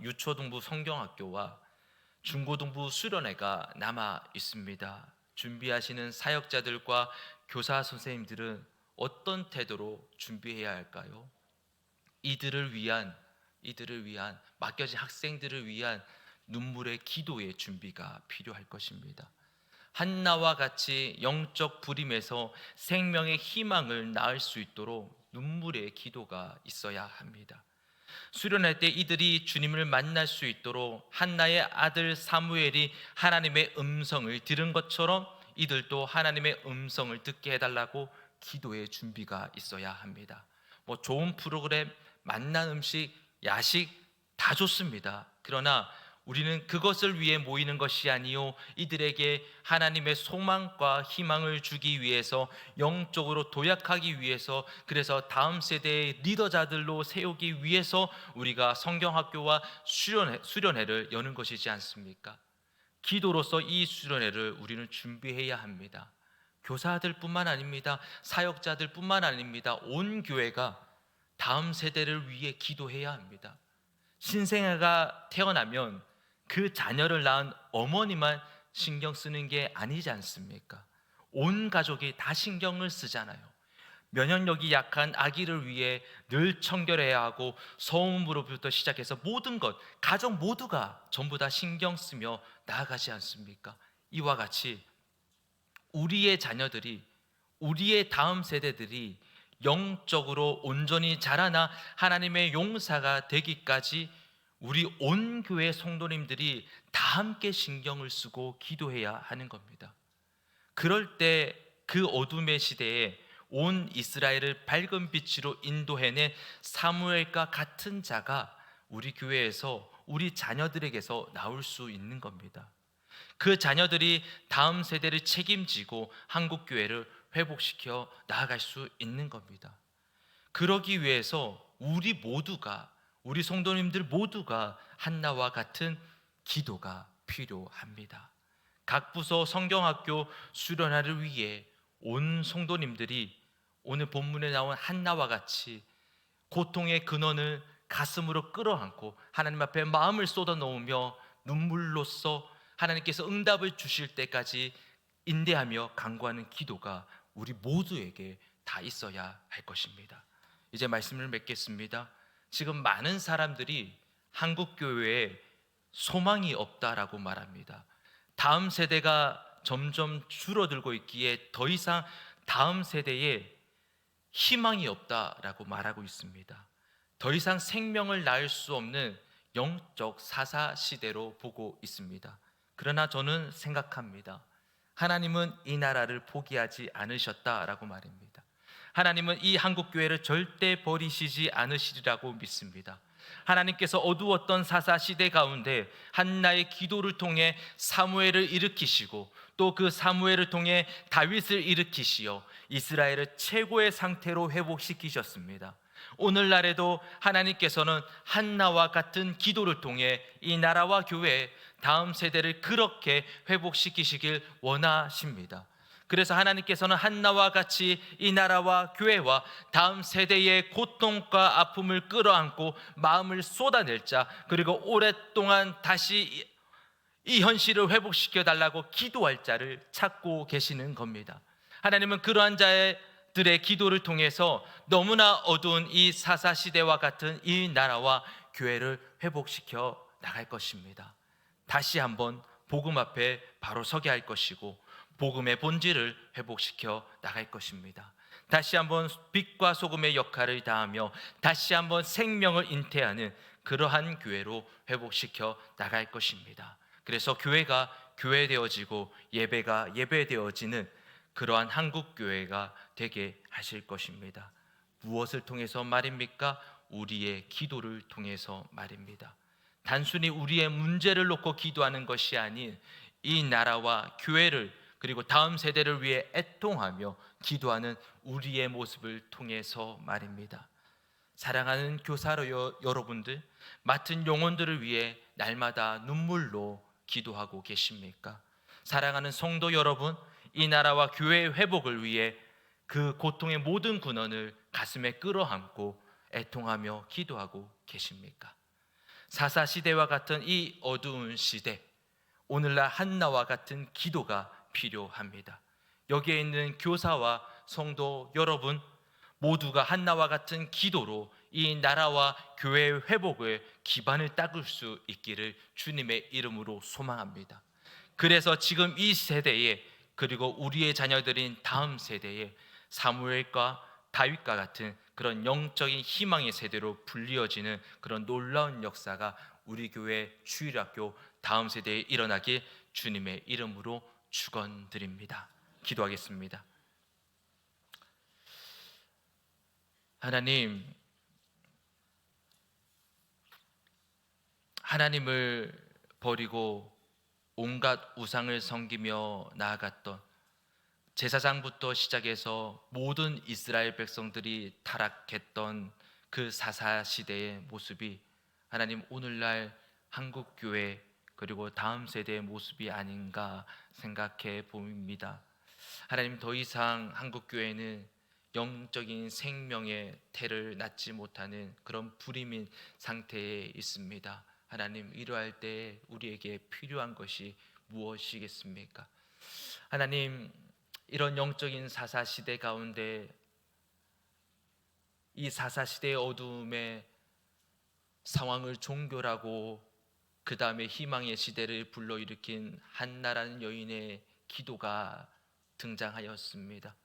A: 유초등부 성경학교와 중고등부 수련회가 남아 있습니다. 준비하시는 사역자들과 교사 선생님들은 어떤 태도로 준비해야 할까요? 이들을 위한 맡겨진 학생들을 위한 눈물의 기도의 준비가 필요할 것입니다. 한나와 같이 영적 불임에서 생명의 희망을 낳을 수 있도록 눈물의 기도가 있어야 합니다. 수련할 때 이들이 주님을 만날 수 있도록 한나의 아들 사무엘이 하나님의 음성을 들은 것처럼 이들도 하나님의 음성을 듣게 해달라고 기도의 준비가 있어야 합니다. 좋은 프로그램, 맛난 음식, 야식 다 좋습니다. 그러나 우리는 그것을 위해 모이는 것이 아니요, 이들에게 하나님의 소망과 희망을 주기 위해서, 영적으로 도약하기 위해서, 그래서 다음 세대의 리더자들로 세우기 위해서 우리가 성경학교와 수련회를 여는 것이지 않습니까? 기도로서 이 수련회를 우리는 준비해야 합니다. 교사들 뿐만 아닙니다. 사역자들 뿐만 아닙니다. 온 교회가 다음 세대를 위해 기도해야 합니다. 신생아가 태어나면 그 자녀를 낳은 어머니만 신경 쓰는 게 아니지 않습니까? 온 가족이 다 신경을 쓰잖아요. 면역력이 약한 아기를 위해 늘 청결해야 하고, 소음으로부터 시작해서 모든 것, 가족 모두가 전부 다 신경 쓰며 나아가지 않습니까? 이와 같이 우리의 자녀들이, 우리의 다음 세대들이 영적으로 온전히 자라나 하나님의 용사가 되기까지 우리 온 교회 성도님들이 다 함께 신경을 쓰고 기도해야 하는 겁니다. 그럴 때 그 어둠의 시대에 온 이스라엘을 밝은 빛으로 인도해낸 사무엘과 같은 자가 우리 교회에서, 우리 자녀들에게서 나올 수 있는 겁니다. 그 자녀들이 다음 세대를 책임지고 한국 교회를 회복시켜 나아갈 수 있는 겁니다. 그러기 위해서 우리 성도님들 모두가 한나와 같은 기도가 필요합니다. 각 부서 성경학교 수련회를 위해 온 성도님들이 오늘 본문에 나온 한나와 같이 고통의 근원을 가슴으로 끌어안고 하나님 앞에 마음을 쏟아놓으며 눈물로써 하나님께서 응답을 주실 때까지 인내하며 간구하는 기도가 우리 모두에게 다 있어야 할 것입니다. 이제 말씀을 맺겠습니다. 지금 많은 사람들이 한국교회에 소망이 없다라고 말합니다. 다음 세대가 점점 줄어들고 있기에 더 이상 다음 세대에 희망이 없다라고 말하고 있습니다. 더 이상 생명을 낳을 수 없는 영적 사사 시대로 보고 있습니다. 그러나 저는 생각합니다. 하나님은 이 나라를 포기하지 않으셨다라고 말입니다. 하나님은 이 한국교회를 절대 버리시지 않으시리라고 믿습니다. 하나님께서 어두웠던 사사 시대 가운데 한나의 기도를 통해 사무엘을 일으키시고 또 그 사무엘을 통해 다윗을 일으키시어 이스라엘을 최고의 상태로 회복시키셨습니다. 오늘날에도 하나님께서는 한나와 같은 기도를 통해 이 나라와 교회 다음 세대를 그렇게 회복시키시길 원하십니다. 그래서 하나님께서는 한나와 같이 이 나라와 교회와 다음 세대의 고통과 아픔을 끌어안고 마음을 쏟아낼 자, 그리고 오랫동안 다시 이 현실을 회복시켜 달라고 기도할 자를 찾고 계시는 겁니다. 하나님은 그러한 자들의 기도를 통해서 너무나 어두운 이 사사 시대와 같은 이 나라와 교회를 회복시켜 나갈 것입니다. 다시 한번 복음 앞에 바로 서게 할 것이고 복음의 본질을 회복시켜 나갈 것입니다. 다시 한번 빛과 소금의 역할을 다하며 다시 한번 생명을 잉태하는 그러한 교회로 회복시켜 나갈 것입니다. 그래서 교회가 교회되어지고 예배가 예배되어지는 그러한 한국 교회가 되게 하실 것입니다. 무엇을 통해서 말입니까? 우리의 기도를 통해서 말입니다. 단순히 우리의 문제를 놓고 기도하는 것이 아닌 이 나라와 교회를 그리고 다음 세대를 위해 애통하며 기도하는 우리의 모습을 통해서 말입니다. 사랑하는 교사로 여러분들, 맡은 영혼들을 위해 날마다 눈물로 기도하고 계십니까? 사랑하는 성도 여러분, 이 나라와 교회의 회복을 위해 그 고통의 모든 근원을 가슴에 끌어안고 애통하며 기도하고 계십니까? 사사 시대와 같은 이 어두운 시대, 오늘날 한나와 같은 기도가 필요합니다. 여기에 있는 교사와 성도 여러분 모두가 한나와 같은 기도로 이 나라와 교회의 회복을 기반을 닦을 수 있기를 주님의 이름으로 소망합니다. 그래서 지금 이 세대에 그리고 우리의 자녀들인 다음 세대에 사무엘과 다윗과 같은 그런 영적인 희망의 세대로 불리어지는 그런 놀라운 역사가 우리 교회 주일학교 다음 세대에 일어나길 주님의 이름으로 축원드립니다. 기도하겠습니다. 하나님을 버리고 온갖 우상을 섬기며 나아갔던 제사장부터 시작해서 모든 이스라엘 백성들이 타락했던 그 사사 시대의 모습이 하나님 오늘날 한국 교회 그리고 다음 세대의 모습이 아닌가 생각해 봅니다. 하나님 더 이상 한국 교회는 영적인 생명의 태를 낳지 못하는 그런 불임인 상태에 있습니다. 하나님 이러할 때 우리에게 필요한 것이 무엇이겠습니까? 하나님 이런 영적인 사사 시대 가운데 이 사사 시대의 어두움에 상황을 종결하고 그 다음에 희망의 시대를 불러일으킨 한나라는 여인의 기도가 등장하였습니다.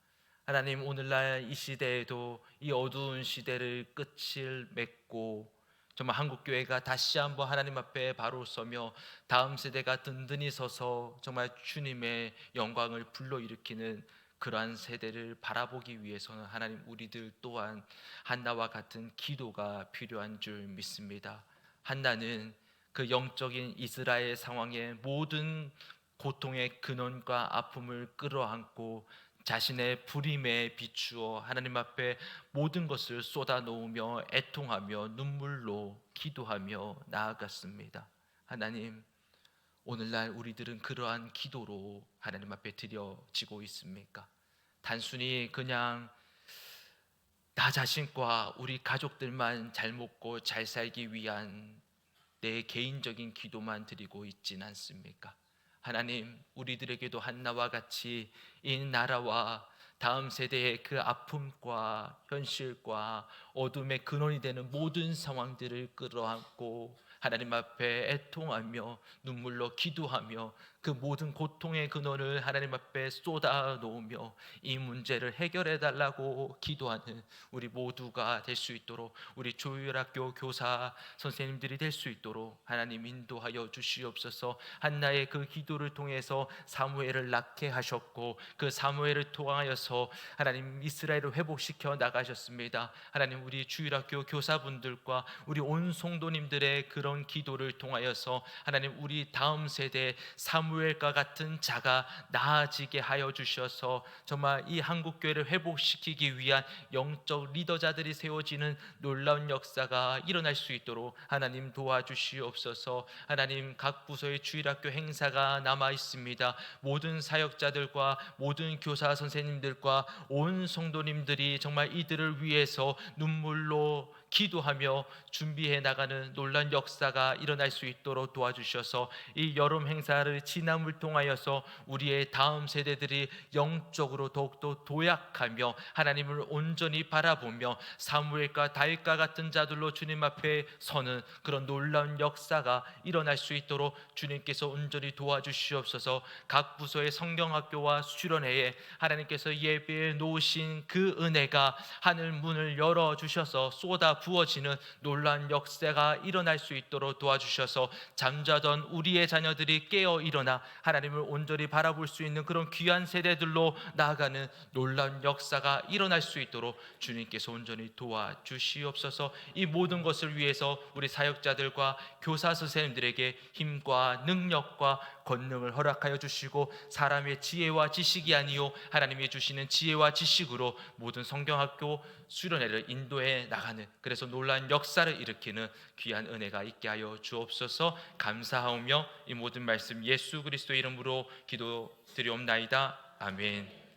A: 하나님 오늘날 이 시대에도 이 어두운 시대를 끝을 맺고 정말 한국교회가 다시 한번 하나님 앞에 바로 서며 다음 세대가 든든히 서서 정말 주님의 영광을 불러일으키는 그러한 세대를 바라보기 위해서는 하나님 우리들 또한 한나와 같은 기도가 필요한 줄 믿습니다. 한나는 그 영적인 이스라엘 상황의 모든 고통의 근원과 아픔을 끌어안고 자신의 불임에 비추어 하나님 앞에 모든 것을 쏟아놓으며 애통하며 눈물로 기도하며 나아갔습니다. 하나님 오늘날 우리들은 그러한 기도로 하나님 앞에 드려지고 있습니까? 단순히 그냥 나 자신과 우리 가족들만 잘 먹고 잘 살기 위한 내 개인적인 기도만 드리고 있진 않습니까? 하나님 우리들에게도 한나와 같이 이 나라와 다음 세대의 그 아픔과 현실과 어둠의 근원이 되는 모든 상황들을 끌어안고 하나님 앞에 애통하며 눈물로 기도하며 그 모든 고통의 근원을 하나님 앞에 쏟아 놓으며 이 문제를 해결해 달라고 기도하는 우리 모두가 될 수 있도록, 우리 조율학교 교사 선생님들이 될 수 있도록 하나님 인도하여 주시옵소서. 한나의 그 기도를 통해서 사무엘을 낳게 하셨고, 그 사무엘을 통하여서 하나님 이스라엘을 회복시켜 나가셨습니다. 하나님, 우리 주일학교 교사분들과 우리 온 성도님들의 그런 기도를 통하여서 하나님, 우리 다음 세대 사무엘과 같은 자가 나아지게 하여 주셔서 정말 이 한국교회를 회복시키기 위한 영적 리더자들이 세워지는 놀라운 역사가 일어날 수 있도록 하나님 도와주시옵소서. 하나님, 각 부서의 주일학교 행사가 남아 있습니다. 모든 사역자들과 모든 교사 선생님들과 온 성도님들이 정말 이들을 위해서 눈물로 기도하며 준비해 나가는 놀라운 역사가 일어날 수 있도록 도와주셔서 이 여름 행사를 지남을 통하여서 우리의 다음 세대들이 영적으로 더욱더 도약하며 하나님을 온전히 바라보며 사무엘과 다윗과 같은 자들로 주님 앞에 서는 그런 놀라운 역사가 일어날 수 있도록 주님께서 온전히 도와주시옵소서. 각 부서의 성경학교와 수련회에 하나님께서 예배에 놓으신 그 은혜가 하늘 문을 열어주셔서 쏟아 부어지는 놀라운 역사가 일어날 수 있도록 도와주셔서 잠자던 우리의 자녀들이 깨어 일어나 하나님을 온전히 바라볼 수 있는 그런 귀한 세대들로 나아가는 놀라운 역사가 일어날 수 있도록 주님께서 온전히 도와주시옵소서. 이 모든 것을 위해서 우리 사역자들과 교사 선생님들에게 힘과 능력과 권능을 허락하여 주시고, 사람의 지혜와 지식이 아니요 하나님이 주시는 지혜와 지식으로 모든 성경학교 수련회를 인도해 나가는, 그래서 놀라운 역사를 일으키는 귀한 은혜가 있게 하여 주옵소서. 감사하오며 이 모든 말씀 예수 그리스도의 이름으로 기도드리옵나이다. 아멘.